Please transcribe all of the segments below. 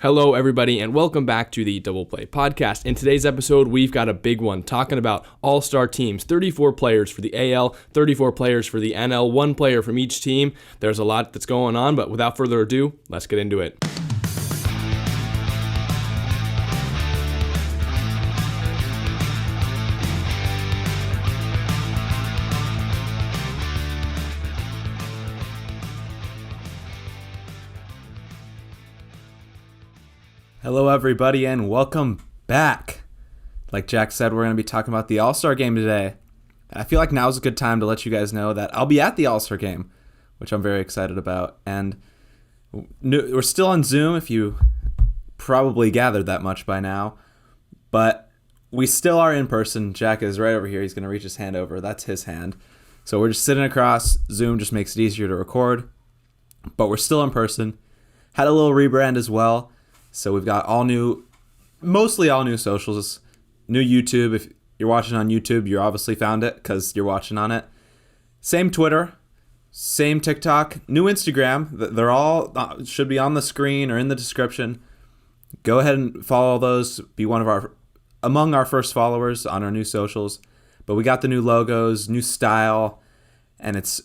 Hello, everybody, and welcome back to the Double Play Podcast. In today's episode, we've got a big one talking about all-star teams, 34 players for the AL, 34 players for the NL, one player from each team. There's a lot that's going on, but without further ado, let's get into it. Hello, everybody, and welcome back. Like Jack said, we're going to be talking about the All-Star Game today. I feel like now's a good time to let you guys know that I'll be at the All-Star Game, which I'm very excited about. And we're still on Zoom, if you probably gathered that much by now. But we still are in person. Jack is right over here. He's going to reach his hand over. That's his hand. So we're just sitting across. Zoom just makes it easier to record. But we're still in person. Had a little rebrand as well. So we've got mostly all new socials, new YouTube. If you're watching on YouTube, you obviously found it because you're watching on it. Same Twitter, same TikTok, new Instagram. They're all should be on the screen or in the description. Go ahead and follow those. Be among our first followers on our new socials. But we got the new logos, new style, and it's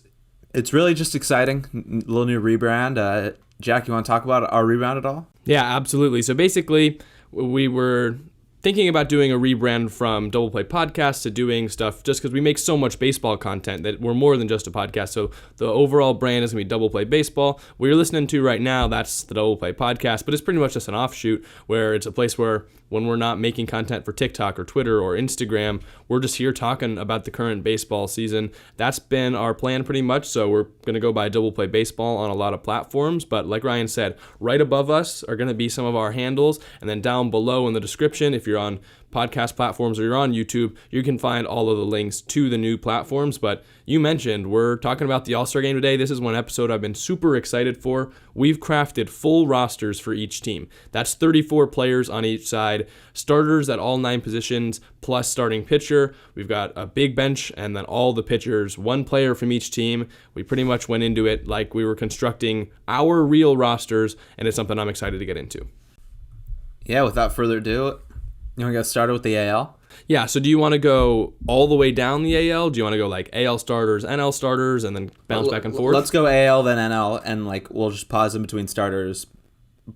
really just exciting. A little new rebrand. Jack, you want to talk about our rebrand at all? Yeah, absolutely. So basically, we were thinking about doing a rebrand from Double Play Podcast to doing stuff just because we make so much baseball content that we're more than just a podcast. So the overall brand is going to be Double Play Baseball. What you're listening to right now, that's the Double Play Podcast, but it's pretty much just an offshoot where it's a place where when we're not making content for TikTok or Twitter or Instagram, we're just here talking about the current baseball season. That's been our plan pretty much. So we're going to go by Double Play Baseball on a lot of platforms. But like Ryan said, right above us are going to be some of our handles. And then down below in the description, if you're on podcast platforms or you're on YouTube, you can find all of the links to the new platforms. But you mentioned we're talking about the All-Star Game today. This is one episode I've been super excited for. We've crafted full rosters for each team. That's 34 players on each side, starters at all 9 positions, plus starting pitcher. We've got a big bench and then all the pitchers, one player from each team. We pretty much went into it like we were constructing our real rosters, and it's something I'm excited to get into. Yeah, without further ado, you want to get started with the AL? Yeah, so do you want to go all the way down the AL? Do you want to go like AL starters, NL starters, and then bounce back and forth? Let's go AL, then NL, and we'll just pause in between starters,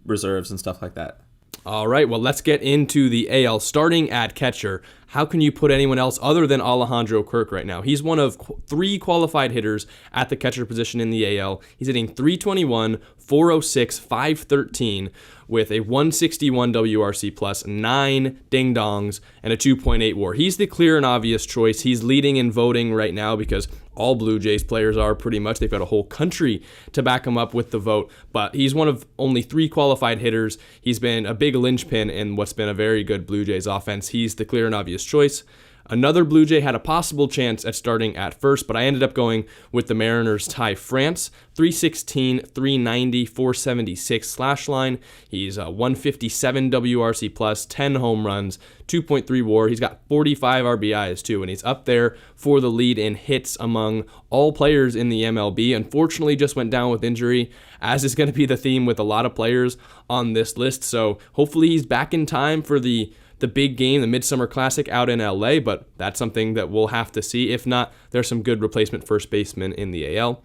reserves, and stuff like that. All right, well, let's get into the AL. Starting at catcher, how can you put anyone else other than Alejandro Kirk right now? He's one of 3 qualified hitters at the catcher position in the AL. He's hitting .321, .406, .513 with a 161 WRC plus, 9 ding-dongs, and a 2.8 WAR. He's the clear and obvious choice. He's leading in voting right now because all Blue Jays players are pretty much. They've got a whole country to back him up with the vote, but he's one of only 3 qualified hitters. He's been a big linchpin in what's been a very good Blue Jays offense. He's the clear and obvious choice. Another Blue Jay had a possible chance at starting at first, but I ended up going with the Mariners' Ty France, .316, .390, .476 slash line. He's a 157 WRC plus, 10 home runs, 2.3 WAR. He's got 45 RBIs too, and he's up there for the lead in hits among all players in the MLB. Unfortunately, just went down with injury, as is going to be the theme with a lot of players on this list. So hopefully he's back in time for the big game, the Midsummer Classic out in LA, but that's something that we'll have to see. If not, there's some good replacement first basemen in the AL.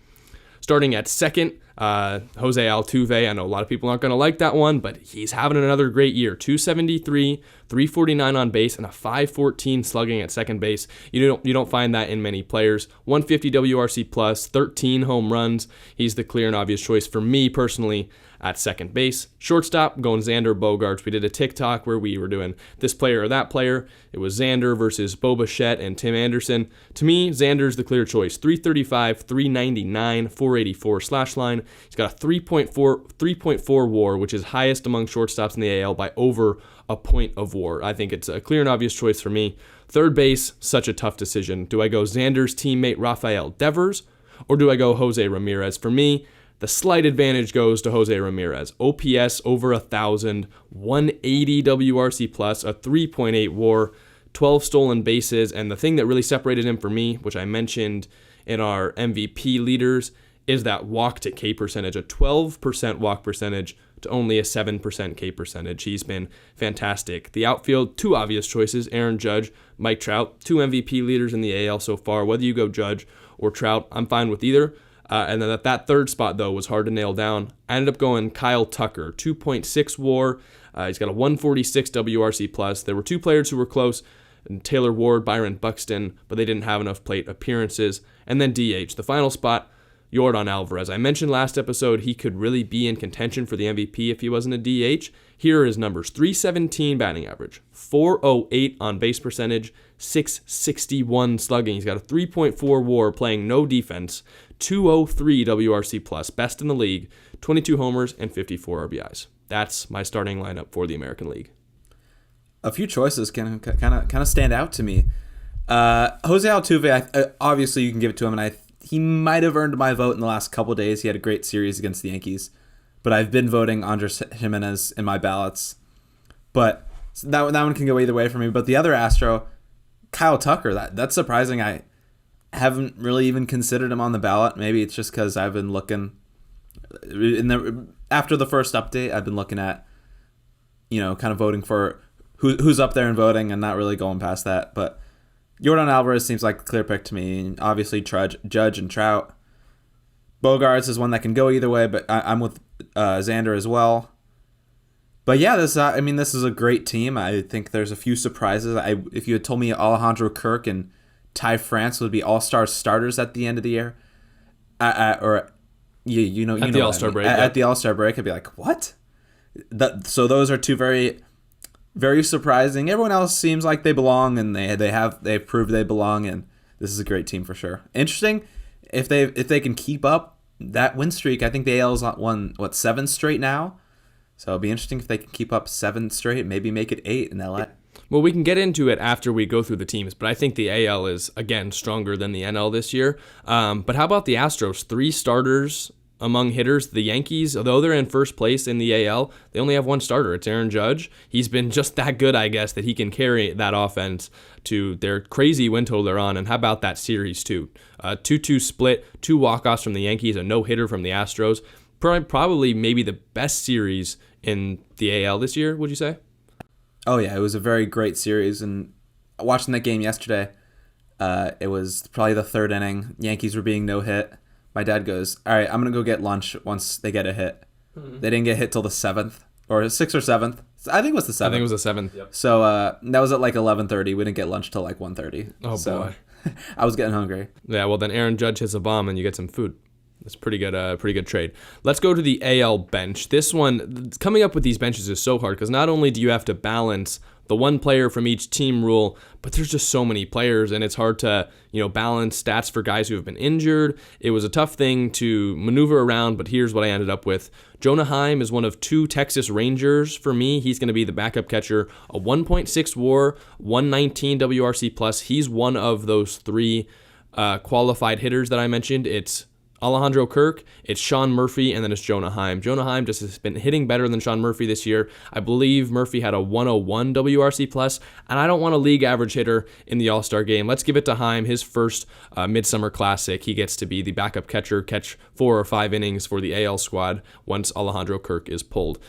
Starting at second, Jose Altuve. I know a lot of people aren't going to like that one, but he's having another great year. .273, .349 on base, and a .514 slugging at second base. You don't find that in many players. 150 WRC plus, 13 home runs. He's the clear and obvious choice for me personally at second base. Shortstop, going Xander Bogaerts. We did a TikTok where we were doing this player or that player. It was Xander versus Bo Bichette and Tim Anderson. To me, Xander's the clear choice. .335, .399, .484 slash line. He's got a 3.4 WAR, which is highest among shortstops in the AL by over a point of WAR. I think it's a clear and obvious choice for me. Third base, such a tough decision. Do I go Xander's teammate Rafael Devers, or do I go Jose Ramirez? For me, the slight advantage goes to Jose Ramirez. OPS over 1,000, 180 WRC plus, a 3.8 WAR, 12 stolen bases, and the thing that really separated him for me, which I mentioned in our MVP leaders, is that walk to K percentage, a 12% walk percentage, to only a 7% K percentage. He's been fantastic. The outfield, two obvious choices, Aaron Judge, Mike Trout, two MVP leaders in the AL so far. Whether you go Judge or Trout, I'm fine with either. And then that third spot, though, was hard to nail down. I ended up going Kyle Tucker, 2.6 WAR. He's got a 146 WRC+. There were two players who were close, Taylor Ward, Byron Buxton, but they didn't have enough plate appearances. And then DH, the final spot, Yordan Alvarez. I mentioned last episode he could really be in contention for the MVP if he wasn't a DH. Here are his numbers. 317 batting average, 408 on base percentage, 661 slugging. He's got a 3.4 WAR playing no defense, 203 WRC+, best in the league, 22 homers, and 54 RBIs. That's my starting lineup for the American League. A few choices can kind of stand out to me. Jose Altuve, obviously you can give it to him, and he might have earned my vote in the last couple of days. He had a great series against the Yankees, but I've been voting Andres Simenes in my ballots. But that one can go either way for me. But the other Astro, Kyle Tucker, that's surprising. I haven't really even considered him on the ballot. Maybe it's just because I've been looking after the first update. I've been looking at, kind of voting for who's up there and voting, and not really going past that. But Yordan Alvarez seems like a clear pick to me. Obviously, Judge and Trout. Bogarts is one that can go either way, but I'm with Xander as well. But yeah, this is a great team. I think there's a few surprises. If you had told me Alejandro Kirk and Ty France would be all-star starters at the end of the year, at the All-Star break, at the All-Star break, I'd be like, what? So those are two very, very surprising. Everyone else seems like they belong, and they've proved they belong, and this is a great team for sure. Interesting if they can keep up that win streak. I think the AL's won 7 straight now, so it'll be interesting if they can keep up 7 straight, maybe make it 8 in LA. Well, we can get into it after we go through the teams, but I think the AL is, again, stronger than the NL this year. But how about the Astros? 3 starters among hitters. The Yankees, although they're in first place in the AL, they only have 1 starter. It's Aaron Judge. He's been just that good, I guess, that he can carry that offense to their crazy win total they're on. And how about that series, too? 2-2 split, 2 walk-offs from the Yankees, a no-hitter from the Astros. Probably maybe the best series in the AL this year, would you say? Oh, yeah, it was a very great series, and watching that game yesterday, it was probably the 3rd inning. Yankees were being no-hit. My dad goes, all right, I'm going to go get lunch once they get a hit. Mm-hmm. They didn't get hit till the 7th, or 6th or 7th. I think it was the 7th. I think it was the 7th, yep. So that was at like 11:30. We didn't get lunch till like 1:30. Oh, so, boy. I was getting hungry. Yeah, well, then Aaron Judge hits a bomb, and you get some food. That's pretty good trade. Let's go to the AL bench. This one, coming up with these benches is so hard because not only do you have to balance the one player from each team rule, but there's just so many players, and it's hard to balance stats for guys who have been injured. It was a tough thing to maneuver around, but here's what I ended up with. Jonah Heim is one of 2 Texas Rangers for me. He's going to be the backup catcher, a 1.6 WAR, 119 WRC+. He's one of those 3 qualified hitters that I mentioned. It's Alejandro Kirk, it's Sean Murphy, and then it's Jonah Heim. Jonah Heim just has been hitting better than Sean Murphy this year. I believe Murphy had a 101 WRC+, and I don't want a league average hitter in the All-Star game. Let's give it to Heim, his first Midsummer Classic. He gets to be the backup catcher, catch 4 or 5 innings for the AL squad once Alejandro Kirk is pulled.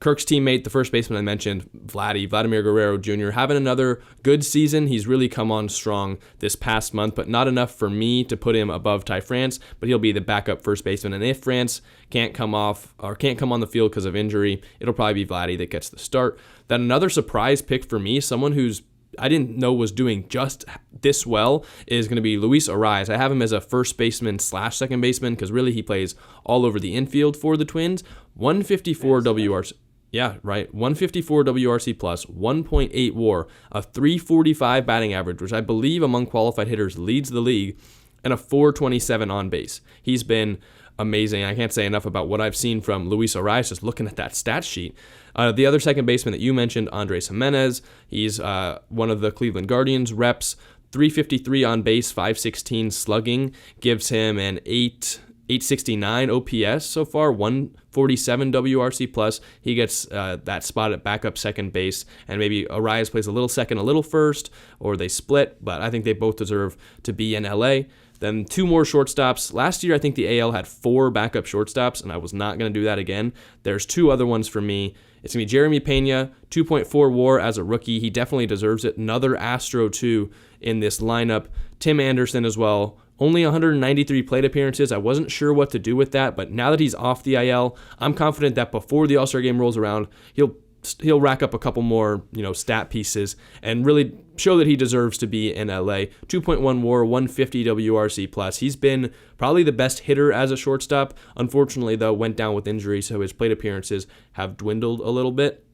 Kirk's teammate, the first baseman I mentioned, Vladimir Guerrero Jr., having another good season. He's really come on strong this past month, but not enough for me to put him above Ty France, but he'll be the backup first baseman. And if France can't come on the field because of injury, it'll probably be Vladdy that gets the start. Then another surprise pick for me, someone who's I didn't know was doing just this well, is going to be Luis Arraez. I have him as a first baseman / second baseman because really he plays all over the infield for the Twins. 154 WRC. Yeah, right. 154 WRC+, 1.8 WAR, a 345 batting average, which I believe among qualified hitters leads the league, and a 427 on base. He's been amazing. I can't say enough about what I've seen from Luis Arraez just looking at that stat sheet. The other second baseman that you mentioned, Andres Simenes, he's one of the Cleveland Guardians reps, 353 on base, 516 slugging, gives him an 8 869 OPS so far, 147 WRC plus. He gets that spot at backup second base, and maybe Arraez plays a little second, a little first, or they split, but I think they both deserve to be in LA. Then 2 more shortstops. Last year, I think the AL had 4 backup shortstops, and I was not going to do that again. There's 2 other ones for me. It's going to be Jeremy Pena, 2.4 WAR as a rookie. He definitely deserves it. Another Astro, too, in this lineup. Tim Anderson as well. Only 193 plate appearances. I wasn't sure what to do with that, but now that he's off the IL, I'm confident that before the All-Star game rolls around, he'll rack up a couple more, stat pieces and really show that he deserves to be in LA. 2.1 WAR, 150 WRC plus. He's been probably the best hitter as a shortstop. Unfortunately, though, went down with injury, so his plate appearances have dwindled a little bit.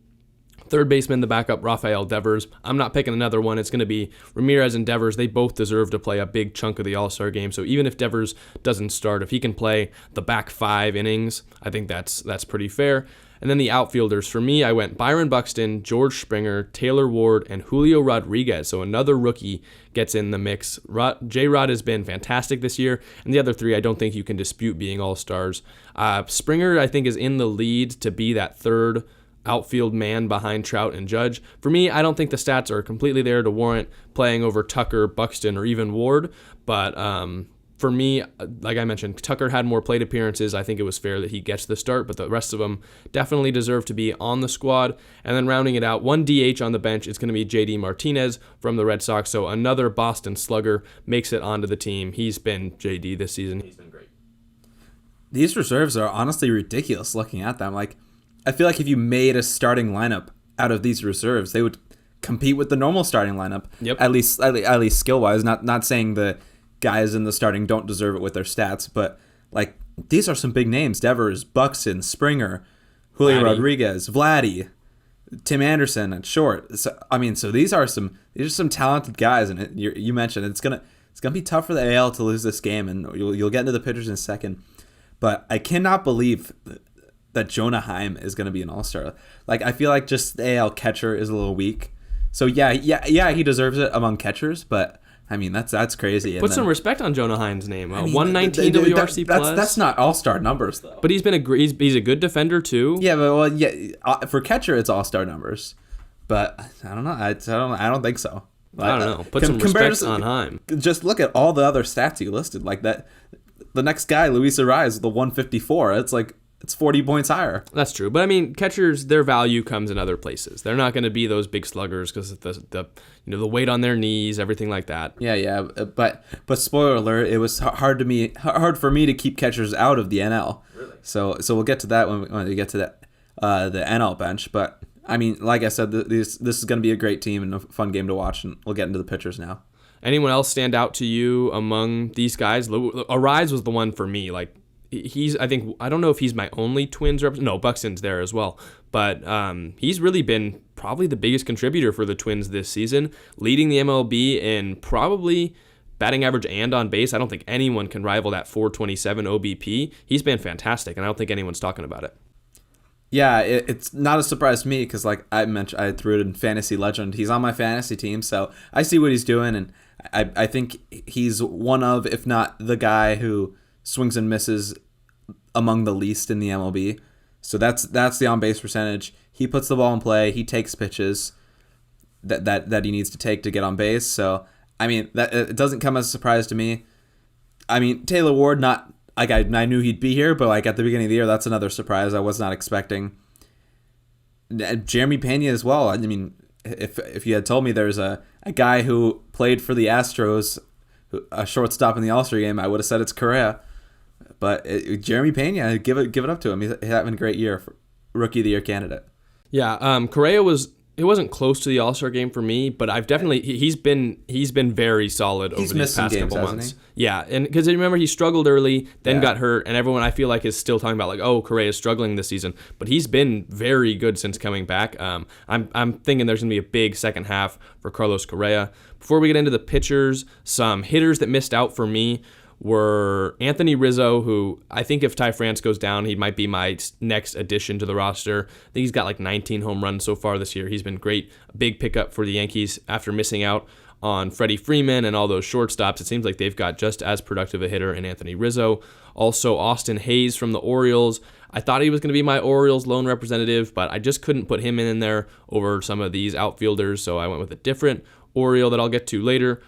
Third baseman, the backup, Rafael Devers. I'm not picking another one. It's going to be Ramirez and Devers. They both deserve to play a big chunk of the All-Star game. So even if Devers doesn't start, if he can play the back 5 innings, I think that's pretty fair. And then the outfielders, for me, I went Byron Buxton, George Springer, Taylor Ward, and Julio Rodriguez. So another rookie gets in the mix. J-Rod has been fantastic this year, and the other 3 I don't think you can dispute being all-stars. Springer, I think, is in the lead to be that third outfield man behind Trout and Judge. For me, I don't think the stats are completely there to warrant playing over Tucker, Buxton, or even Ward, but for me, like I mentioned, Tucker had more plate appearances. I think it was fair that he gets the start, but the rest of them definitely deserve to be on the squad. And then rounding it out, 1 DH on the bench, it's going to be JD Martinez from the Red Sox. So another Boston slugger makes it onto the team. He's been JD this season. He's been great. These reserves are honestly ridiculous looking at them. Like, I feel like if you made a starting lineup out of these reserves, they would compete with the normal starting lineup. Yep. At least skill-wise. Not saying the guys in the starting don't deserve it with their stats, but like these are some big names: Devers, Buxton, Springer, Julio Rodriguez, Vladdy, Tim Anderson at short. So these are some talented guys, and you mentioned it's gonna be tough for the AL to lose this game, and you'll get into the pitchers in a second. But I cannot believe that Jonah Heim is going to be an all-star. Like, I feel like just the AL catcher is a little weak. So yeah, he deserves it among catchers, but I mean, that's crazy. Put some respect on Jonah Heim's name. 119 WRC plus. That's not all-star numbers though. But he's a good defender too. Yeah, but for catcher it's all-star numbers. But I don't know. I don't think so. I don't know. Put some respect on Heim. Just look at all the other stats you listed. Like that, the next guy, Luis Arraez, the 154. It's 40 points higher. That's true. But I mean, catchers, their value comes in other places. They're not going to be those big sluggers because of the weight on their knees, everything like that. Yeah. But spoiler alert, it was hard for me to keep catchers out of the NL. Really? So we'll get to that when we get to the NL bench. But I mean, like I said, this is going to be a great team and a fun game to watch, and we'll get into the pitchers now. Anyone else stand out to you among these guys? Arraez was the one for me. Like, I don't know if he's my only Twins representative. No, Buxton's there as well. But he's really been probably the biggest contributor for the Twins this season, leading the MLB in probably batting average and on base. I don't think anyone can rival that 427 OBP. He's been fantastic, and I don't think anyone's talking about it. Yeah, it's not a surprise to me because, like I mentioned, I threw it in Fantasy Legend. He's on my fantasy team, so I see what he's doing, and I think he's one of, if not the guy who swings and misses among the least in the MLB. So that's the on-base percentage. He puts the ball in play. He takes pitches that he needs to take to get on base. So, I mean, that it doesn't come as a surprise to me. I mean, Taylor Ward, not like I knew he'd be here, but like at the beginning of the year, that's another surprise I was not expecting. Jeremy Pena as well. I mean, if you had told me there's a guy who played for the Astros, a shortstop in the All-Star game, I would have said it's Correa. But Jeremy Pena, give it up to him. He's having a great year, for Rookie of the Year candidate. Yeah, Correa wasn't close to the All-Star game for me, but I've definitely he's been very solid over these past couple months. Yeah, and because remember he struggled early, then got hurt, and everyone I feel like is still talking about like, oh, Correa is struggling this season, but he's been very good since coming back. I'm thinking there's gonna be a big second half for Carlos Correa. Before we get into the pitchers, some hitters that missed out for me were Anthony Rizzo, who I think if Ty France goes down, he might be my next addition to the roster. I think he's got like 19 home runs so far this year. He's been great. A big pickup for the Yankees after missing out on Freddie Freeman and all those shortstops. It seems like they've got just as productive a hitter in Anthony Rizzo. Also, Austin Hayes from the Orioles. I thought he was going to be my Orioles lone representative, but I just couldn't put him in there over some of these outfielders, so I went with a different Oriole that I'll get to later.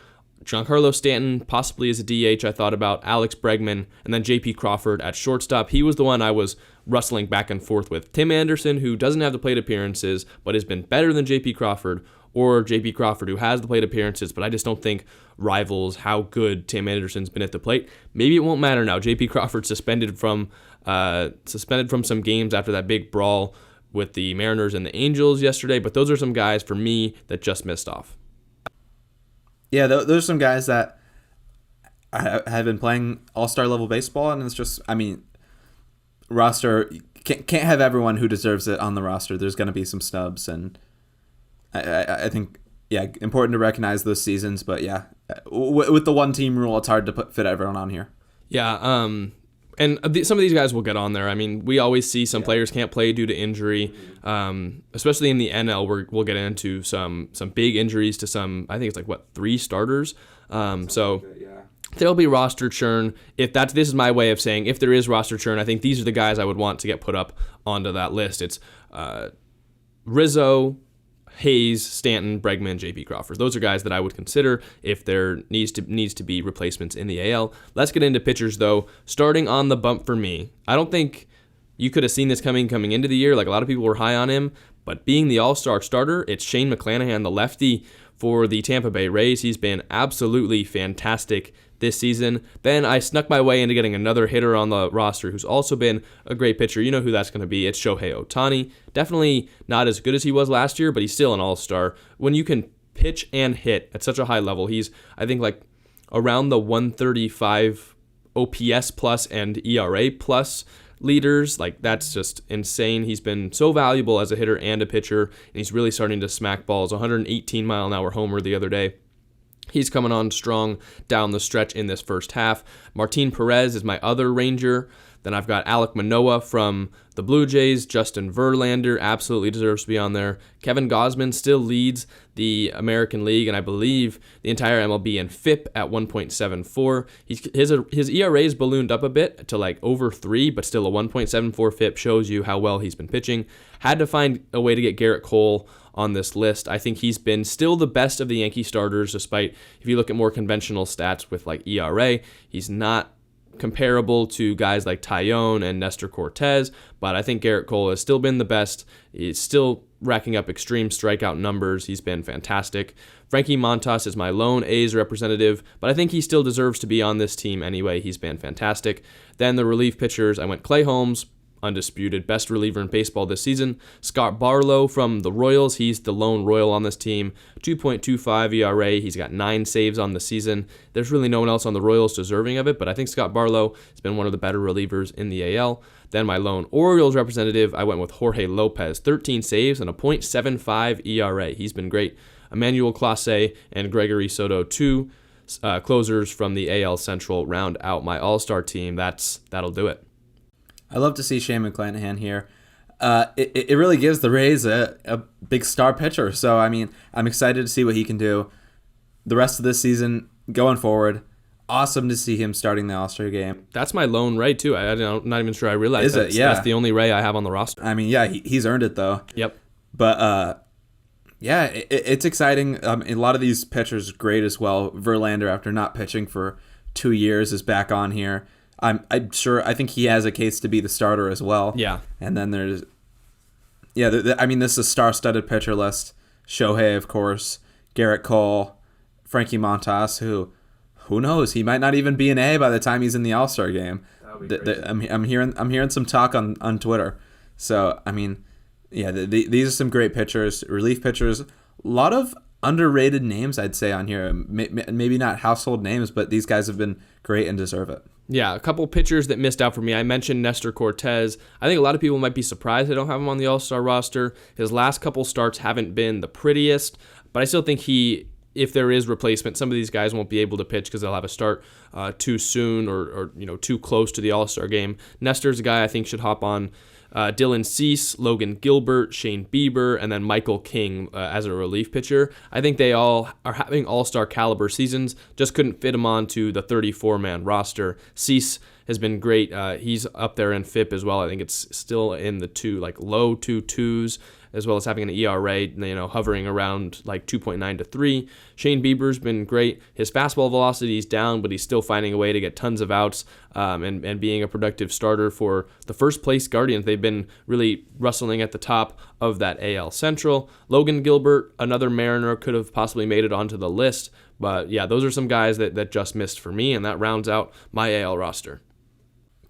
Giancarlo Stanton, possibly as a DH, I thought about Alex Bregman, and then J.P. Crawford at shortstop. He was the one I was wrestling back and forth with. Tim Anderson, who doesn't have the plate appearances, but has been better than J.P. Crawford, or J.P. Crawford, who has the plate appearances, but I just don't think rivals how good Tim Anderson's been at the plate. Maybe it won't matter now. J.P. Crawford suspended from some games after that big brawl with the Mariners and the Angels yesterday, but those are some guys for me that just missed off. Yeah, those are some guys that have been playing all-star level baseball, and it's just, I mean, roster can't have everyone who deserves it on the roster. There's going to be some snubs, and I think, yeah, important to recognize those seasons. But yeah, with the one-team rule, it's hard to fit everyone on here. Yeah, and some of these guys will get on there. I mean, we always see some players can't play due to injury, especially in the NL. We'll get into some big injuries to some, I think it's like, 3 starters. So there'll be roster churn. This is my way of saying if there is roster churn, I think these are the guys I would want to get put up onto that list. It's Rizzo, Hayes, Stanton, Bregman, J.P. Crawford. Those are guys that I would consider if there needs to be replacements in the AL. Let's get into pitchers, though. Starting on the bump for me, I don't think you could have seen this coming into the year. Like, a lot of people were high on him, but being the all-star starter, it's Shane Mcclanahan, the lefty for the Tampa Bay Rays. He's been absolutely fantastic this season. Then I snuck my way into getting another hitter on the roster who's also been a great pitcher. You know who that's going to be. It's Shohei Ohtani. Definitely not as good as he was last year, but he's still an all-star. When you can pitch and hit at such a high level, he's, I think, like around the 135 OPS plus and ERA plus leaders. Like, that's just insane. He's been so valuable as a hitter and a pitcher, and he's really starting to smack balls. 118-mile-an-hour homer the other day. He's coming on strong down the stretch in this first half. Martin Perez is my other Ranger. Then I've got Alek Manoah from the Blue Jays. Justin Verlander absolutely deserves to be on there. Kevin Gausman still leads the American League, and I believe the entire MLB in FIP at 1.74. His ERA's ballooned up a bit to like over 3, but still a 1.74 FIP shows you how well he's been pitching. Had to find a way to get Garrett Cole on this list. I think he's been still the best of the Yankee starters, despite if you look at more conventional stats with like ERA, he's not comparable to guys like Tyone and Nestor Cortez, but I think Garrett Cole has still been the best. He's still racking up extreme strikeout numbers. He's been fantastic. Frankie Montas is my lone A's representative, but I think he still deserves to be on this team anyway. He's been fantastic. Then the relief pitchers, I went Clay Holmes, undisputed best reliever in baseball this season. Scott Barlow from the Royals, he's the lone Royal on this team. 2.25 ERA, he's got 9 saves on the season. There's really no one else on the Royals deserving of it, but I think Scott Barlow has been one of the better relievers in the AL. Then my lone Orioles representative, I went with Jorge Lopez. 13 saves and a .75 ERA. He's been great. Emmanuel Clase and Gregory Soto, 2 closers from the AL Central, round out my all-star team. That'll do it. I love to see Shane Mcclanahan here. It really gives the Rays a big star pitcher. So, I mean, I'm excited to see what he can do the rest of this season going forward. Awesome to see him starting the All-Star game. That's my lone Ray, too. I'm not even sure I realized that. Yeah. That's the only Ray I have on the roster. I mean, yeah, he's earned it, though. Yep. But, yeah, it's exciting. A lot of these pitchers great as well. Verlander, after not pitching for 2 years, is back on here. I'm sure. I think he has a case to be the starter as well. Yeah. And then there's, I mean, this is a star-studded pitcher list. Shohei, of course, Garrett Cole, Frankie Montas, who knows? He might not even be an A by the time he's in the All-Star game. I'm hearing some talk on Twitter. So I mean, yeah, these are some great pitchers, relief pitchers. A lot of underrated names, I'd say, on here. Maybe not household names, but these guys have been great and deserve it. Yeah, a couple pitchers that missed out for me. I mentioned Nestor Cortez. I think a lot of people might be surprised I don't have him on the All-Star roster. His last couple starts haven't been the prettiest, but I still think if there is replacement, some of these guys won't be able to pitch because they'll have a start too soon or too close to the All-Star game. Nestor's a guy I think should hop on Dylan Cease, Logan Gilbert, Shane Bieber, and then Michael King as a relief pitcher. I think they all are having all-star caliber seasons, just couldn't fit them onto the 34-man roster. Cease has been great. He's up there in FIP as well. I think it's still in the low 2.2s, as well as having an ERA, hovering around like 2.9 to 3. Shane Bieber's been great. His fastball velocity is down, but he's still finding a way to get tons of outs and being a productive starter for the first place Guardians. They've been really rustling at the top of that AL Central. Logan Gilbert, another Mariner, could have possibly made it onto the list. But yeah, those are some guys that just missed for me, and that rounds out my AL roster.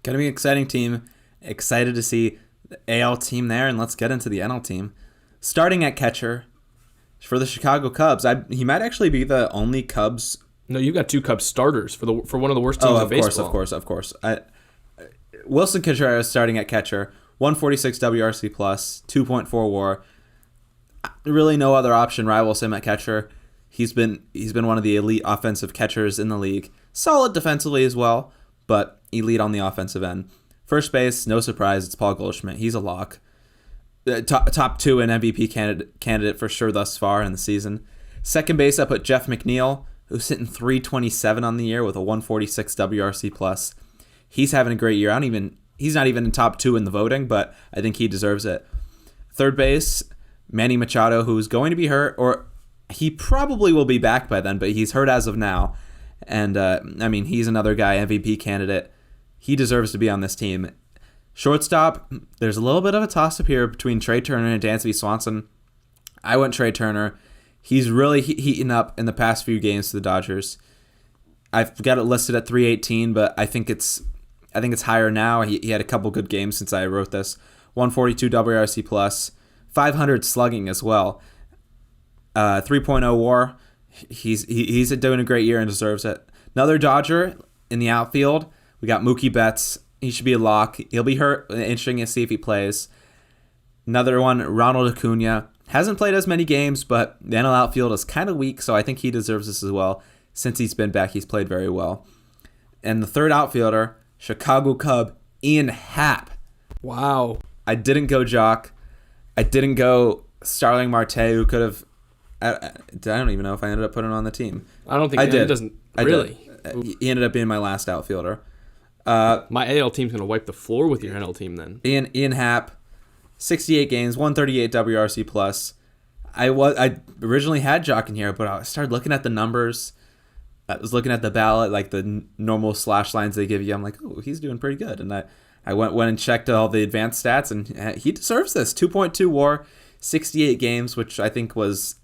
Going to be an exciting team. Excited to see the AL team there, and let's get into the NL team. Starting at catcher for the Chicago Cubs, he might actually be the only Cubs. No, you got 2 Cubs starters for one of the worst teams in baseball. Of course. Wilson Contreras starting at catcher, 146 WRC plus, 2.4 WAR. Really, no other option rivals him at catcher. He's been one of the elite offensive catchers in the league. Solid defensively as well, but elite on the offensive end. First base, no surprise, it's Paul Goldschmidt. He's a lock. Top 2 and MVP candidate for sure thus far in the season. Second base, I put Jeff McNeil, who's hitting 327 on the year with a 146 WRC plus. He's having a great year. He's not even in top 2 in the voting, but I think he deserves it. Third base, Manny Machado, who's going to be hurt, or he probably will be back by then, but he's hurt as of now. And he's another guy, MVP candidate. He deserves to be on this team. Shortstop, there's a little bit of a toss-up here between Trey Turner and Dansby Swanson. I went Trey Turner. He's really heating up in the past few games for the Dodgers. I've got it listed at 318, but I think it's higher now. He had a couple good games since I wrote this. 142 WRC plus, 500 slugging as well. 3.0 WAR. He's doing a great year and deserves it. Another Dodger in the outfield. We got Mookie Betts. He should be a lock. He'll be hurt. Interesting to see if he plays. Another one, Ronald Acuna. Hasn't played as many games, but the NL outfield is kind of weak, so I think he deserves this as well. Since he's been back, he's played very well. And the third outfielder, Chicago Cub, Ian Happ. Wow. I didn't go Jock. I didn't go Starling Marte, who could have... I don't even know if I ended up putting him on the team. I don't think I did. It doesn't really. He ended up being my last outfielder. My AL team's going to wipe the floor with your NL team then. Ian Happ, 68 games, 138 WRC plus. I originally had Jock in here, but I started looking at the numbers. I was looking at the ballot, like the normal slash lines they give you. I'm like, oh, he's doing pretty good. And I went and checked all the advanced stats, and he deserves this. 2.2 WAR, 68 games, which I think was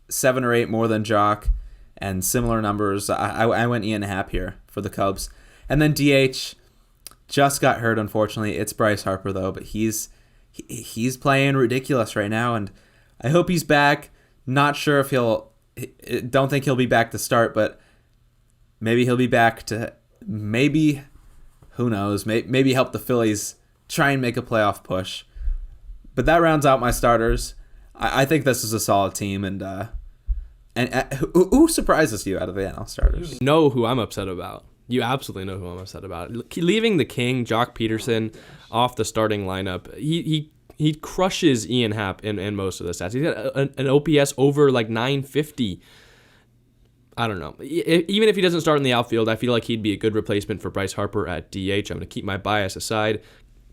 7 or 8 more than Jock, and similar numbers. I went Ian Happ here for the Cubs. And then DH just got hurt, unfortunately. It's Bryce Harper, though, but he's playing ridiculous right now, and I hope he's back. Not sure if don't think he'll be back to start, but maybe he'll be back to who knows, maybe help the Phillies try and make a playoff push. But that rounds out my starters. I think this is a solid team, and who surprises you out of the NL starters? You know who I'm upset about. You absolutely know who I'm upset about. Leaving the King, Jock Peterson, off the starting lineup, he crushes Ian Happ in most of the stats. He's got an OPS over like 950. I don't know. Even if he doesn't start in the outfield, I feel like he'd be a good replacement for Bryce Harper at DH. I'm going to keep my bias aside.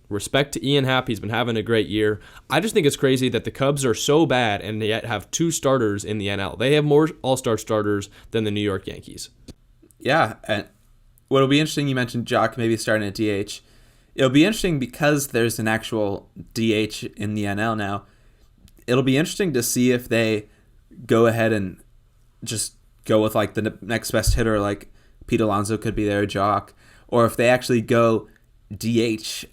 Respect to Ian Happ. He's been having a great year. I just think it's crazy that the Cubs are so bad and yet have 2 starters in the NL. They have more all-star starters than the New York Yankees. Yeah, and what'll be interesting, you mentioned Jock maybe starting at DH. It'll be interesting because there's an actual DH in the NL now. It'll be interesting to see if they go ahead and just go with like the next best hitter, like Pete Alonso could be their Jock, or if they actually go DH,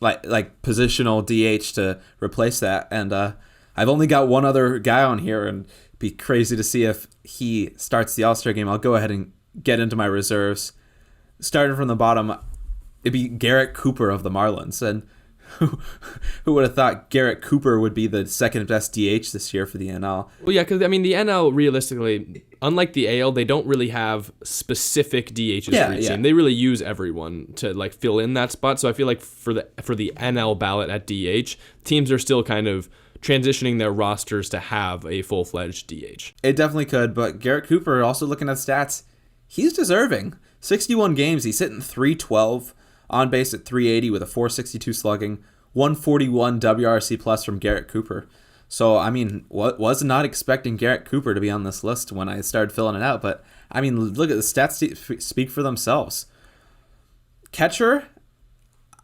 like positional DH to replace that. And I've only got one other guy on here, and it'd be crazy to see if he starts the All-Star game. I'll go ahead and get into my reserves. Starting from the bottom, it'd be Garrett Cooper of the Marlins. And Who would have thought Garrett Cooper would be the second best DH this year for the NL? Well, yeah, because I mean the NL realistically, unlike the AL, they don't really have specific DHs for each team. They really use everyone to like fill in that spot. So I feel like for the NL ballot at DH, teams are still kind of transitioning their rosters to have a full-fledged DH. It definitely could, but Garrett Cooper, also looking at stats, he's deserving. 61 games, he's hitting .312, on base at .380 with a .462 slugging, 141 WRC plus from Garrett Cooper. So, I mean, was not expecting Garrett Cooper to be on this list when I started filling it out, but, I mean, look at the stats speak for themselves. Catcher,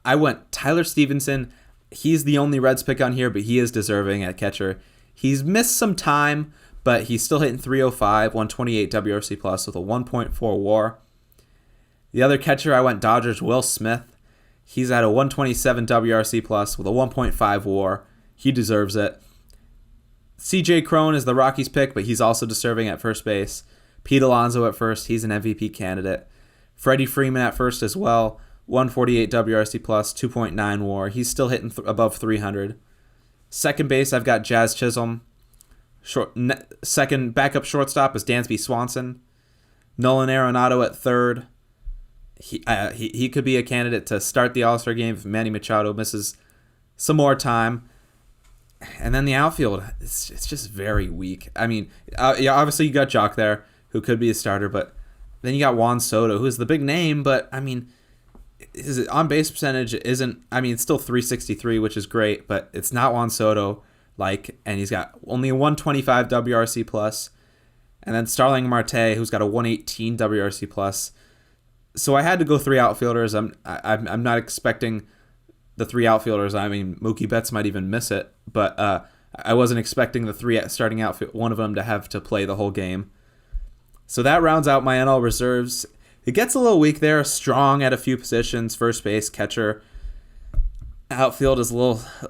I went Tyler Stevenson. He's the only Reds pick on here, but he is deserving at catcher. He's missed some time, but he's still hitting .305, 128 WRC plus with a 1.4 WAR. The other catcher, I went Dodgers Will Smith. He's at a 127 WRC plus with a 1.5 WAR. He deserves it. CJ Cron is the Rockies pick, but he's also deserving at first base. Pete Alonso at first. He's an MVP candidate. Freddie Freeman at first as well. 148 WRC plus, 2.9 WAR. He's still hitting above 300. Second base, I've got Jazz Chisholm. Second backup shortstop is Dansby Swanson. Nolan Arenado at third. He could be a candidate to start the All-Star game if Manny Machado misses some more time. And then the outfield, it's just very weak. I mean, obviously you got Jock there, who could be a starter, but then you got Juan Soto, who's the big name, but I mean, his on-base percentage isn't, I mean, it's still .363, which is great, but it's not Juan Soto, and he's got only a 125 WRC plus, and then Starling Marte, who's got a 118 WRC plus. So I had to go three outfielders. I'm not expecting the three outfielders. I mean, Mookie Betts might even miss it, but I wasn't expecting the three starting outfield, one of them to have to play the whole game. So that rounds out my NL reserves. It gets a little weak there. Strong at a few positions, first base, catcher. Outfield is a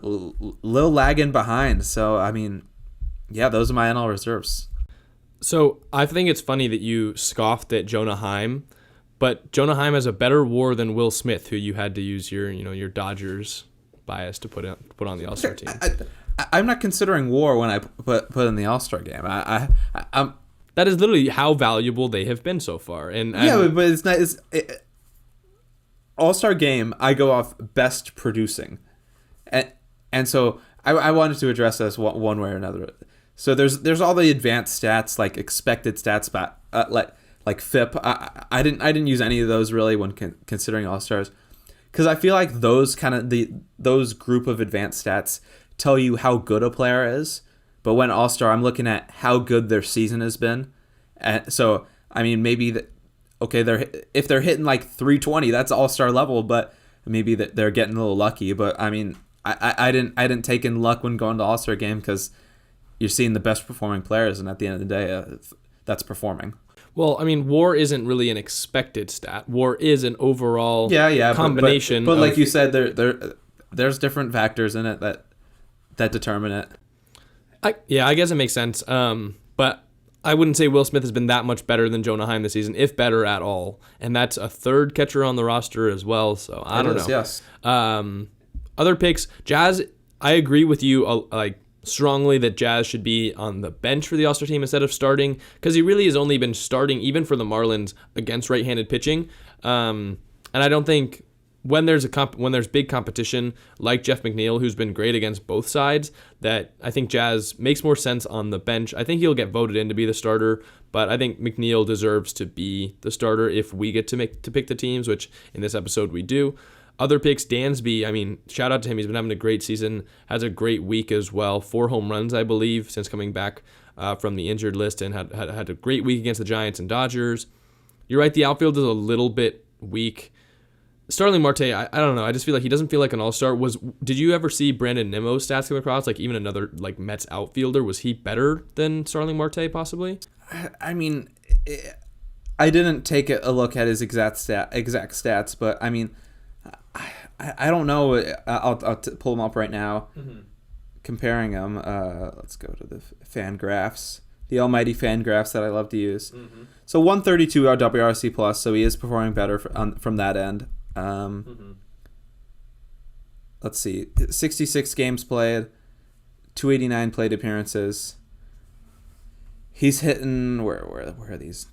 little lagging behind. So, I mean, yeah, those are my NL reserves. So I think it's funny that you scoffed at Jonah Heim, but Jonah Heim has a better WAR than Will Smith, who you had to use your Dodgers bias to put on the All-Star team. I'm not considering WAR when I put in the All-Star game. I'm that is literally how valuable they have been so far. And but it's not. All-Star game, I go off best producing, and so I wanted to address this one way or another. So there's all the advanced stats, like expected stats, but like FIP. I didn't use any of those really when considering All-Stars, because I feel like those those group of advanced stats tell you how good a player is. But when All-Star, I'm looking at how good their season has been. And so, I mean, maybe if they're hitting like 320, that's All-Star level, but maybe they're getting a little lucky. But I mean, I didn't take in luck when going to All-Star game, because you're seeing the best performing players, and at the end of the day, that's performing. Well, I mean, WAR isn't really an expected stat. WAR is an overall combination. But like you said, there's different factors in it that determine it. I guess it makes sense. But I wouldn't say Will Smith has been that much better than Jonah Heim this season, if better at all. And that's a third catcher on the roster as well. So I don't know. Yes. Other picks, Jazz. I agree with you strongly that Jazz should be on the bench for the All-Star team instead of starting, because he really has only been starting even for the Marlins against right-handed pitching. And I don't think when there's big competition like Jeff McNeil, who's been great against both sides, that I think Jazz makes more sense on the bench. I think he'll get voted in to be the starter, but I think McNeil deserves to be the starter if we get to pick the teams, which in this episode we do. Other picks, Dansby, I mean, shout out to him. He's been having a great season, has a great week as well. 4 home runs, I believe, since coming back from the injured list, and had a great week against the Giants and Dodgers. You're right, the outfield is a little bit weak. Starling Marte, I don't know. I just feel like he doesn't feel like an all-star. Did you ever see Brandon Nemo's stats come across? Like even another Mets outfielder, was he better than Starling Marte possibly? I mean, I didn't take a look at his exact stats, but I mean, I don't know. I'll pull them up right now. Mm-hmm. Comparing them. Let's go to the fan graphs. The almighty fan graphs that I love to use. Mm-hmm. So 132 WRC plus, so he is performing better from that end. let's see, 66 games played, 289 plate appearances. He's hitting, where are these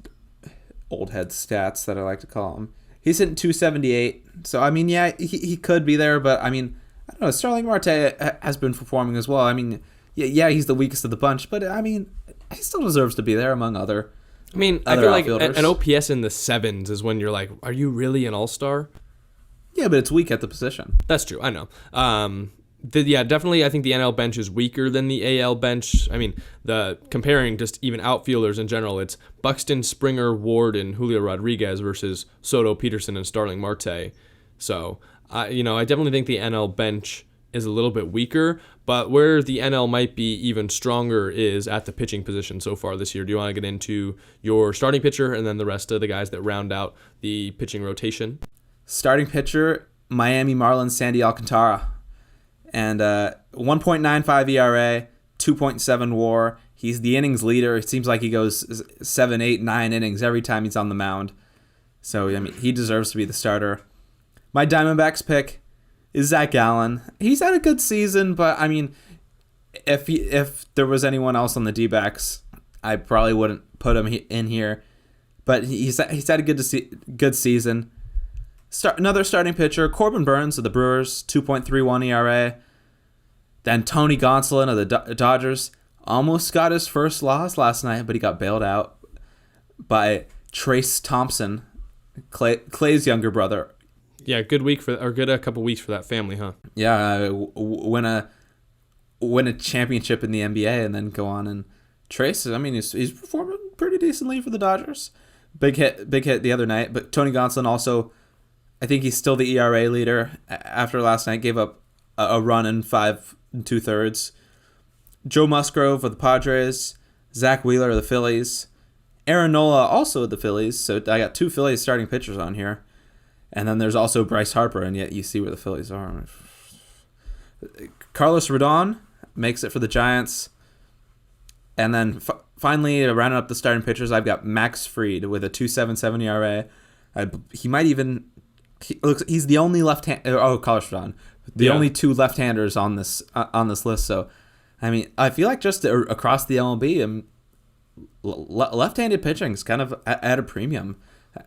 old head stats that I like to call them? He's hitting 278. So, I mean, yeah, he could be there, but I mean, I don't know. Starling Marte has been performing as well. I mean, yeah, he's the weakest of the bunch, but I mean, he still deserves to be there among other. I mean, I feel like an OPS in the 7s is when you're like, are you really an all-star? Yeah, but it's weak at the position. That's true. I know. Definitely. I think the NL bench is weaker than the AL bench. I mean, comparing just even outfielders in general, it's Buxton, Springer, Ward, and Julio Rodriguez versus Soto, Peterson, and Starling Marte. So, I definitely think the NL bench is a little bit weaker, but where the NL might be even stronger is at the pitching position so far this year. Do you want to get into your starting pitcher and then the rest of the guys that round out the pitching rotation? Starting pitcher, Miami Marlins, Sandy Alcantara. And 1.95 ERA, 2.7 WAR. He's the innings leader. It seems like he goes 7, 8, 9 innings every time he's on the mound. So, I mean, he deserves to be the starter. My Diamondbacks pick is Zach Gallen. He's had a good season, but, I mean, if there was anyone else on the D-backs, I probably wouldn't put him in here. But he's had a good season. Another starting pitcher, Corbin Burns of the Brewers, 2.31 ERA. Then Tony Gonsolin of the Dodgers almost got his first loss last night, but he got bailed out by Trace Thompson, Clay's younger brother. Yeah, good a couple weeks for that family, huh? Yeah, win a championship in the NBA and then go on and Trace. I mean, he's performing pretty decently for the Dodgers. Big hit the other night, but Tony Gonsolin also, I think he's still the ERA leader after last night. Gave up a run in 5 2/3. Joe Musgrove of the Padres, Zach Wheeler of the Phillies, Aaron Nola also of the Phillies. So I got 2 Phillies starting pitchers on here. And then there's also Bryce Harper, and yet you see where the Phillies are. Carlos Rodon makes it for the Giants. And then finally, rounding up the starting pitchers, I've got Max Fried with a 2.77 ERA. He might even... He's the only left-hander... Oh, Carlos Rodon. The only 2 left-handers on this list. So, I mean, I feel like just across the MLB, left-handed pitching is kind of at a premium.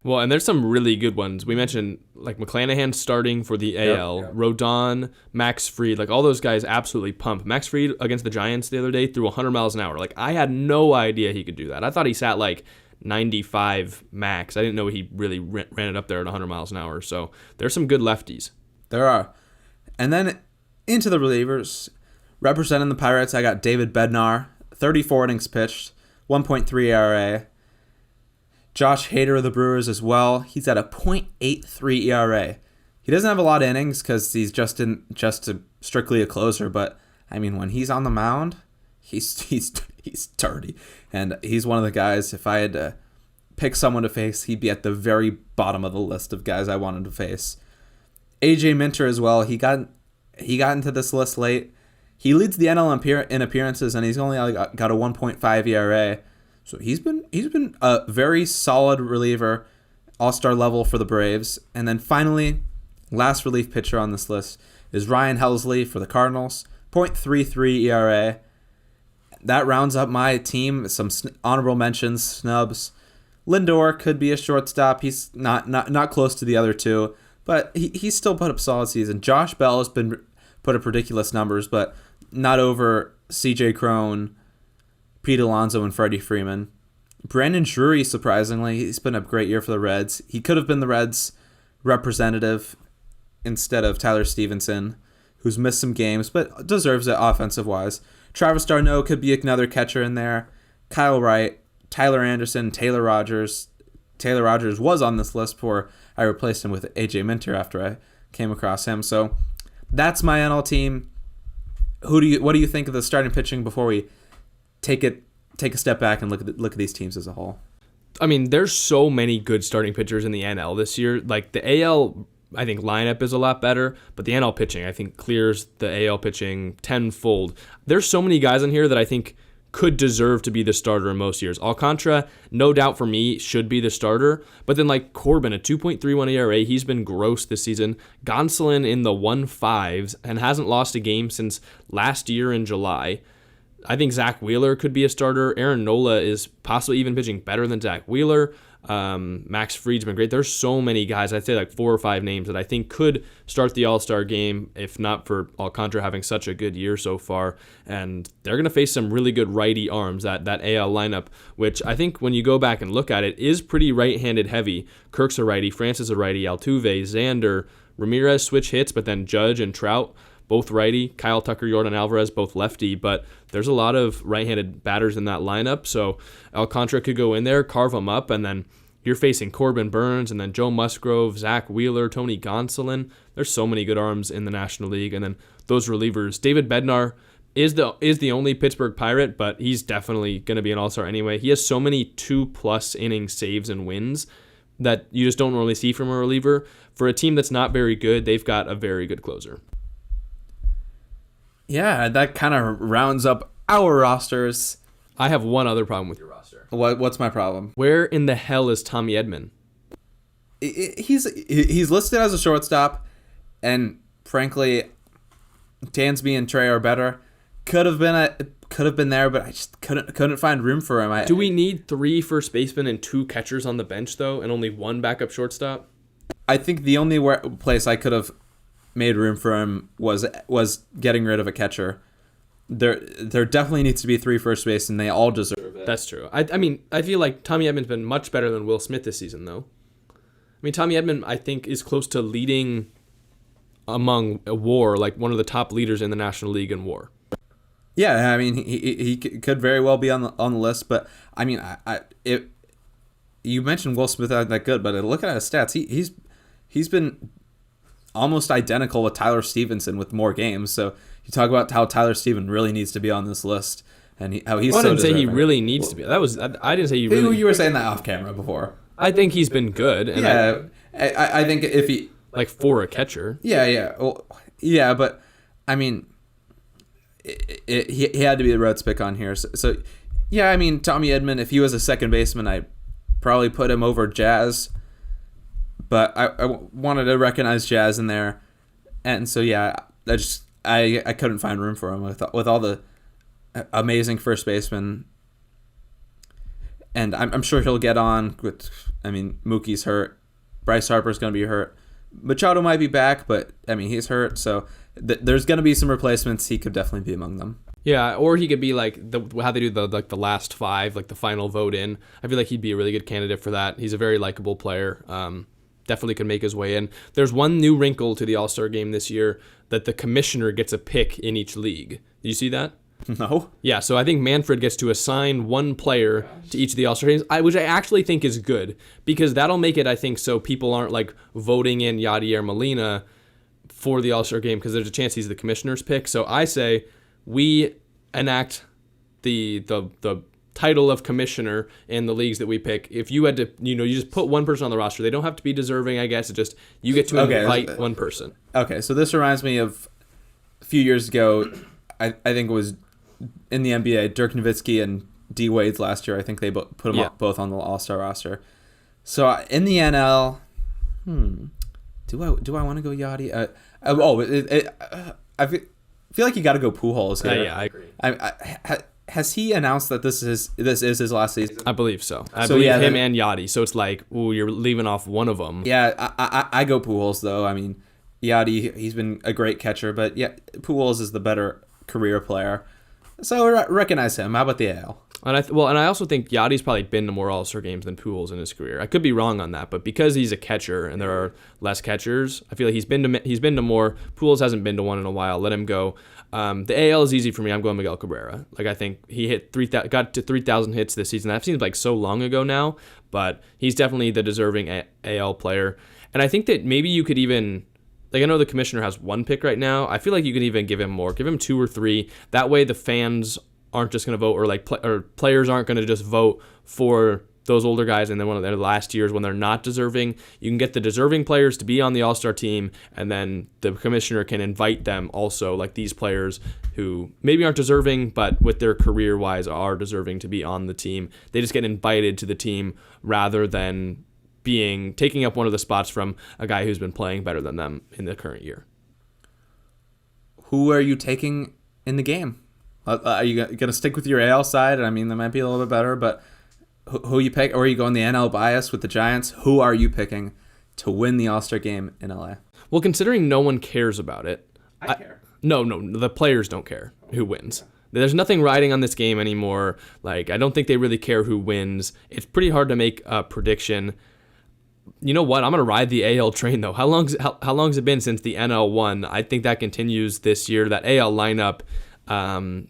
Well, and there's some really good ones. We mentioned like Mcclanahan starting for the AL, yep. Rodon, Max Fried, like all those guys absolutely pump. Max Fried against the Giants the other day threw 100 miles an hour. Like I had no idea he could do that. I thought he sat like 95 max. I didn't know he really ran it up there at 100 miles an hour. So there's some good lefties. There are. And then into the relievers, representing the Pirates, I got David Bednar, 34 innings pitched, 1.3 ERA. Josh Hader of the Brewers as well. He's at a .83 ERA. He doesn't have a lot of innings because he's just strictly a closer. But I mean, when he's on the mound, he's dirty, and he's one of the guys. If I had to pick someone to face, he'd be at the very bottom of the list of guys I wanted to face. AJ Minter as well. He got into this list late. He leads the NL in appearances, and he's only got a 1.5 ERA. So he's been a very solid reliever, all-star level for the Braves. And then finally, last relief pitcher on this list is Ryan Hellsley for the Cardinals, .33 ERA. That rounds up my team. Some honorable mentions, snubs. Lindor could be a shortstop. He's not close to the other 2, but he's still put up solid season. Josh Bell has been put up ridiculous numbers, but not over C.J. Cron, Pete Alonso, and Freddie Freeman. Brandon Drury, surprisingly, he's been a great year for the Reds. He could have been the Reds' representative instead of Tyler Stevenson, who's missed some games, but deserves it offensive-wise. Travis d'Arnaud could be another catcher in there. Kyle Wright, Tyler Anderson, Taylor Rogers. Taylor Rogers was on this list before I replaced him with AJ Minter after I came across him. So that's my NL team. What do you think of the starting pitching before we take a step back and look at these teams as a whole? I mean, there's so many good starting pitchers in the NL this year. Like the AL, I think lineup is a lot better, but the NL pitching, I think, clears the AL pitching tenfold. There's so many guys in here that I think could deserve to be the starter in most years. Alcantara, no doubt for me, should be the starter. But then like Corbin, a 2.31 ERA, he's been gross this season. Gonsolin in the 1.5s and hasn't lost a game since last year in July. I think Zach Wheeler could be a starter. Aaron Nola is possibly even pitching better than Zach Wheeler. Max Fried's been great. There's so many guys, I'd say like 4 or 5 names that I think could start the All-Star game if not for Alcantara having such a good year so far. And they're going to face some really good righty arms, that AL lineup, which I think when you go back and look at it is pretty right-handed heavy. Kirk's a righty, Francis a righty, Altuve, Xander, Ramirez switch hits, but then Judge and Trout both righty, Kyle Tucker, Jordan Alvarez, both lefty, but there's a lot of right-handed batters in that lineup, so Alcantara could go in there, carve them up, and then you're facing Corbin Burns, and then Joe Musgrove, Zach Wheeler, Tony Gonsolin. There's so many good arms in the National League, and then those relievers. David Bednar is the only Pittsburgh Pirate, but he's definitely going to be an All-Star anyway. He has so many 2+ inning saves and wins that you just don't normally see from a reliever. For a team that's not very good, they've got a very good closer. Yeah, that kind of rounds up our rosters. I have one other problem with your roster. What's my problem? Where in the hell is Tommy Edman? He's listed as a shortstop, and frankly, Dansby and Trey are better. Could have been there, but I just couldn't find room for him. Do we need 3 first basemen and 2 catchers on the bench though, and only 1 backup shortstop? I think the only place I could have made room for him was getting rid of a catcher. There definitely needs to be 3 first base, and they all deserve it. That's true. I mean, I feel like Tommy Edman's been much better than Will Smith this season, though. I mean, Tommy Edman, I think, is close to leading among WAR, like one of the top leaders in the National League in WAR. Yeah, I mean, he could very well be on the list, but I mean, you mentioned Will Smith not that good, but looking at his stats, he's been almost identical with Tyler Stevenson with more games. So you talk about how Tyler Stevenson really needs to be on this list, and how he's. I so didn't say he deserving. really needs to be. I didn't say he really. You were saying that off camera before. I think he's been good. And yeah, I think if he like for a catcher. Yeah, but I mean, he had to be the Reds pick on here. So yeah, I mean, Tommy Edman, if he was a second baseman, I'd probably put him over Jazz. But I wanted to recognize Jazz in there, and so yeah, I couldn't find room for him with all the amazing first basemen, and I'm sure he'll get on. I mean, Mookie's hurt, Bryce Harper's going to be hurt, Machado might be back, but I mean he's hurt, so there's going to be some replacements. He could definitely be among them. Yeah, or he could be like how they do the last 5, like the final vote in. I feel like he'd be a really good candidate for that. He's a very likable player. Definitely could make his way in. There's one new wrinkle to the All-Star game this year, that the commissioner gets a pick in each league. Did you see that? No. Yeah, so I think Manfred gets to assign one player to each of the All-Star games, which I actually think is good, because that'll make it, I think, so people aren't like voting in Yadier Molina for the All-Star game because there's a chance he's the commissioner's pick. So I say we enact the title of commissioner in the leagues that we pick. If you had to, you just put one person on the roster. They don't have to be deserving, I guess. It's just you get to invite one person. Okay, so this reminds me of a few years ago. I think it was in the NBA, Dirk Nowitzki and D Wade's last year. I think they put them both on the All-Star roster. So in the NL, do I want to go Yachty? I feel like you got to go Pujols here. Yeah, I agree. Has he announced that this is his last season? I believe so. I believe him and Yachty. So it's like, ooh, you're leaving off one of them. Yeah, I go Pujols though. I mean, Yachty, he's been a great catcher, but yeah, Pujols is the better career player. So recognize him. How about the AL? And I also think Yachty's probably been to more All-Star games than Pujols in his career. I could be wrong on that, but because he's a catcher and there are less catchers, I feel like he's been to more. Pujols hasn't been to one in a while. Let him go. The AL is easy for me. I'm going Miguel Cabrera. Like I think he got to 3,000 hits this season. That seems like so long ago now, but he's definitely the deserving AL player. And I think that maybe you could even. Like I know the commissioner has 1 pick right now. I feel like you can even give him more. Give him 2 or 3. That way the fans aren't just going to vote, or players aren't going to just vote for those older guys, and then one of their last years when they're not deserving. You can get the deserving players to be on the All-Star team, and then the commissioner can invite them also, like these players who maybe aren't deserving, but with their career-wise are deserving to be on the team. They just get invited to the team rather than taking up one of the spots from a guy who's been playing better than them in the current year. Who are you taking in the game? Are you going to stick with your AL side? I mean, that might be a little bit better, but who you pick? Or are you going the NL bias with the Giants? Who are you picking to win the All-Star game in LA? Well, considering no one cares about it. I care. No, the players don't care who wins. There's nothing riding on this game anymore. Like, I don't think they really care who wins. It's pretty hard to make a prediction. You know what? I'm going to ride the AL train, though. How long has it been since the NL won? I think that continues this year. That AL lineup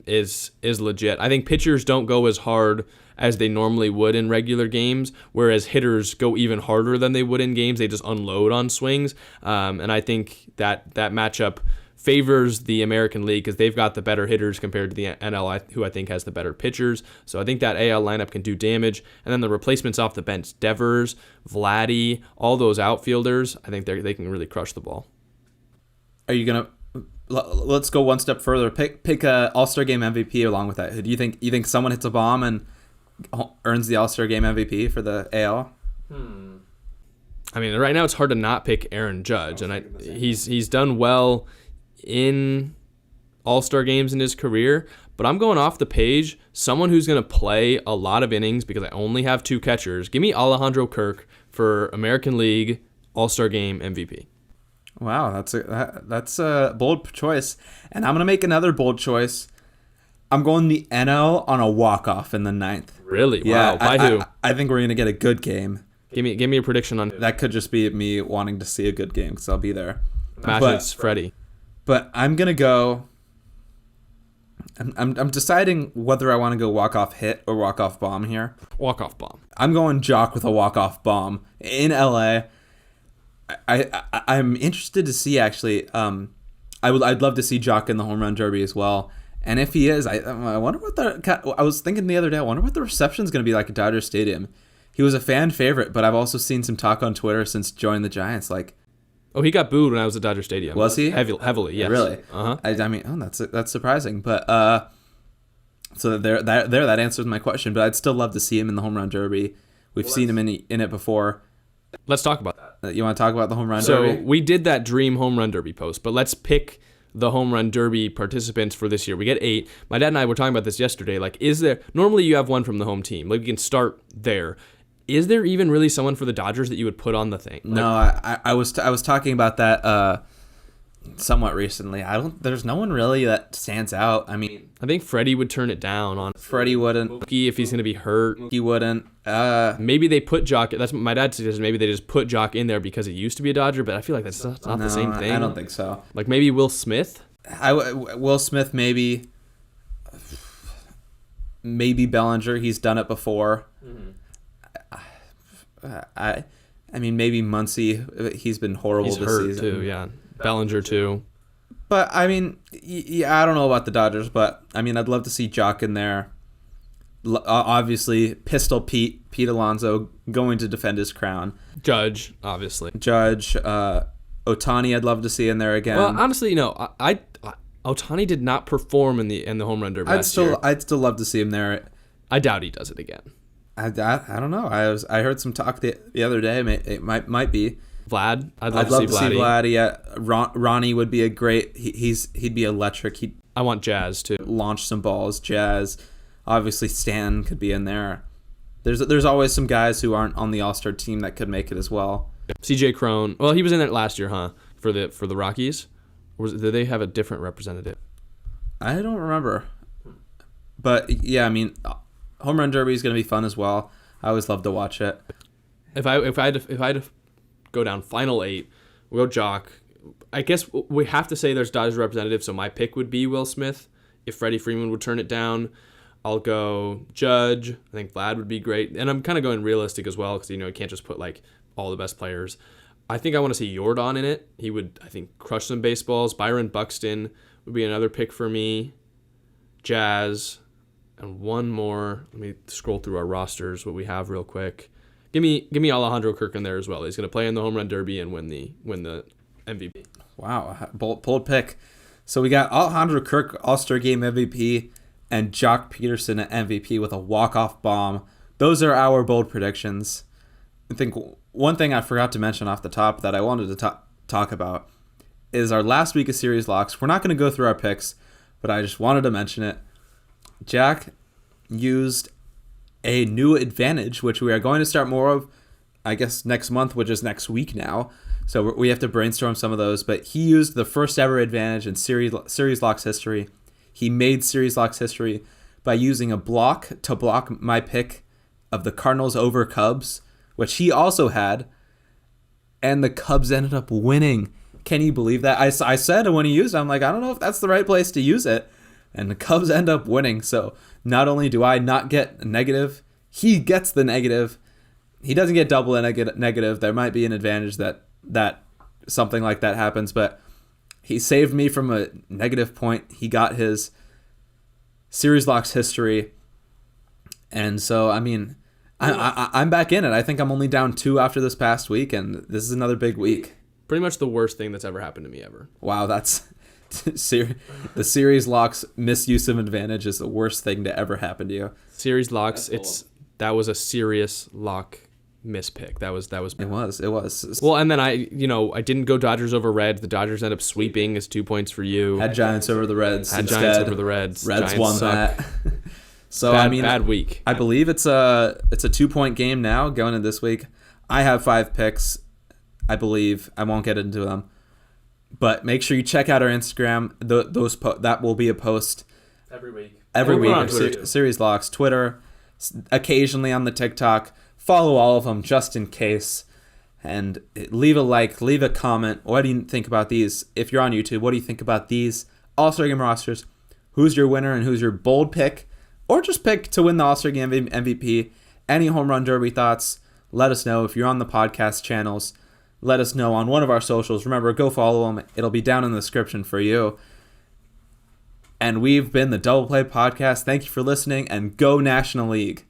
is legit. I think pitchers don't go as hard as they normally would in regular games, whereas hitters go even harder than they would in games. They just unload on swings, and I think that matchup favors the American League because they've got the better hitters compared to the NL, who I think has the better pitchers. So I think that AL lineup can do damage, and then the replacements off the bench, Devers, Vladdy, all those outfielders, I think they can really crush the ball. Are you gonna? Let's go one step further. Pick a All-Star Game MVP along with that. Do you think someone hits a bomb and earns the All-Star Game MVP for the AL? I mean, right now it's hard to not pick Aaron Judge, and he's done well in All-Star games in his career, but I'm going off the page. Someone who's going to play a lot of innings because I only have two catchers. Give me Alejandro Kirk for American League All-Star Game MVP. Wow, that's a bold choice, and I'm gonna make another bold choice. I'm going the NL on a walk-off in the 9th. Really? Yeah, wow. By who? I think we're gonna get a good game. Give me a prediction on that. Could just be me wanting to see a good game because I'll be there. It's Freddie. But I'm gonna go. I'm deciding whether I want to go walk-off hit or walk-off bomb here. Walk-off bomb. I'm going Jock with a walk-off bomb in LA. I'm interested to see actually. I'd love to see Jock in the home run derby as well. And if he is, I wonder what I was thinking the other day. I wonder what the reception's going to be like at Dodger Stadium. He was a fan favorite, but I've also seen some talk on Twitter since joining the Giants. Oh, he got booed when I was at Dodger Stadium. Was he? Heavily, yes. Really? Uh-huh. I mean, that's surprising. But so that answers my question. But I'd still love to see him in the home run derby. We've seen him in it before. Let's talk about that. You want to talk about the home run derby? So we did that dream home run derby post, but let's pick the home run derby participants for this year. We get 8. My dad and I were talking about this yesterday. Normally you have one from the home team. We can start there. Is there even really someone for the Dodgers that you would put on the thing? No, I was talking about that somewhat recently. There's no one really that stands out. I mean, I think Freddie would turn it down on. Freddie wouldn't. Mookie, if he's going to be hurt. He wouldn't. Maybe they put Jock. That's what my dad suggested. Maybe they just put Jock in there because he used to be a Dodger, but I feel like that's not the same thing. I don't think so. Like maybe Will Smith. Will Smith, maybe Bellinger. He's done it before. Mm-hmm. I mean, maybe Muncy. He's been horrible this season. He's hurt too, yeah. Bellinger too. But I mean, yeah, I don't know about the Dodgers, but I mean, I'd love to see Jock in there. Obviously, Pistol Pete Alonso going to defend his crown. Judge, obviously. Judge, Ohtani, I'd love to see in there again. Well, honestly, Ohtani did not perform in the home run derby last year. I'd still love to see him there. I doubt he does it again. I don't know. I heard some talk the other day. It might be Vlad. I'd love to see Vlad. Yeah, Ronnie would be a great. He'd be electric. I want Jazz too. Launch some balls. Jazz. Obviously, Stan could be in there. There's always some guys who aren't on the All-Star team that could make it as well. CJ Cron. Well, he was in it last year, huh? For the Rockies. Or did they have a different representative? I don't remember. But yeah, I mean. Home run derby is going to be fun as well. I always love to watch it. If I had to go down final 8, we'll go Jock. I guess we have to say there's Dodgers representative, so my pick would be Will Smith. If Freddie Freeman would turn it down, I'll go Judge. I think Vlad would be great, and I'm kind of going realistic as well because you can't just put all the best players. I think I want to see Yordan in it. He would, I think, crush some baseballs. Byron Buxton would be another pick for me. Jazz. And one more. Let me scroll through our rosters, what we have real quick. Give me Alejandro Kirk in there as well. He's going to play in the home run derby and win the MVP. Wow, bold pick. So we got Alejandro Kirk, All-Star Game MVP, and Jock Peterson at MVP with a walk-off bomb. Those are our bold predictions. I think one thing I forgot to mention off the top that I wanted to talk about is our last week of series locks. We're not going to go through our picks, but I just wanted to mention it. Jack used a new advantage, which we are going to start more of, I guess, next month, which is next week now. So we have to brainstorm some of those. But he used the first ever advantage in series locks history. He made series locks history by using a block to block my pick of the Cardinals over Cubs, which he also had. And the Cubs ended up winning. Can you believe that? I said when he used it, I'm like, I don't know if that's the right place to use it. And the Cubs end up winning. So not only do I not get a negative, he gets the negative. He doesn't get double a negative. There might be an advantage that something like that happens, but he saved me from a negative point. He got his series locks history. And so, I mean, I'm back in it. I think I'm only down 2 after this past week, and this is another big week. Pretty much the worst thing that's ever happened to me ever. Wow, that's the series locks misuse of advantage is the worst thing to ever happen to you. Series locks, that was a serious lock mispick. That was It was. Well, and then I didn't go Dodgers over Reds. The Dodgers ended up sweeping as 2 points for you. Had Giants over the Reds. Had Giants over the Reds. Reds Giants won suck. that. So bad week. I believe it's a 2-point game now going into this week. I have 5 picks. I believe I won't get into them, but make sure you check out our Instagram. That will be a post every week. Every week. On Twitter, series locks, Twitter, occasionally on the TikTok. Follow all of them just in case, and leave a like, leave a comment. What do you think about these? If you're on YouTube, what do you think about these All-Star Game rosters? Who's your winner and who's your bold pick? Or just pick to win the All-Star Game MVP. Any home run derby thoughts? Let us know. If you're on the podcast channels, let us know on one of our socials. Remember, go follow them. It'll be down in the description for you. And we've been the Double Play Podcast. Thank you for listening, and go National League.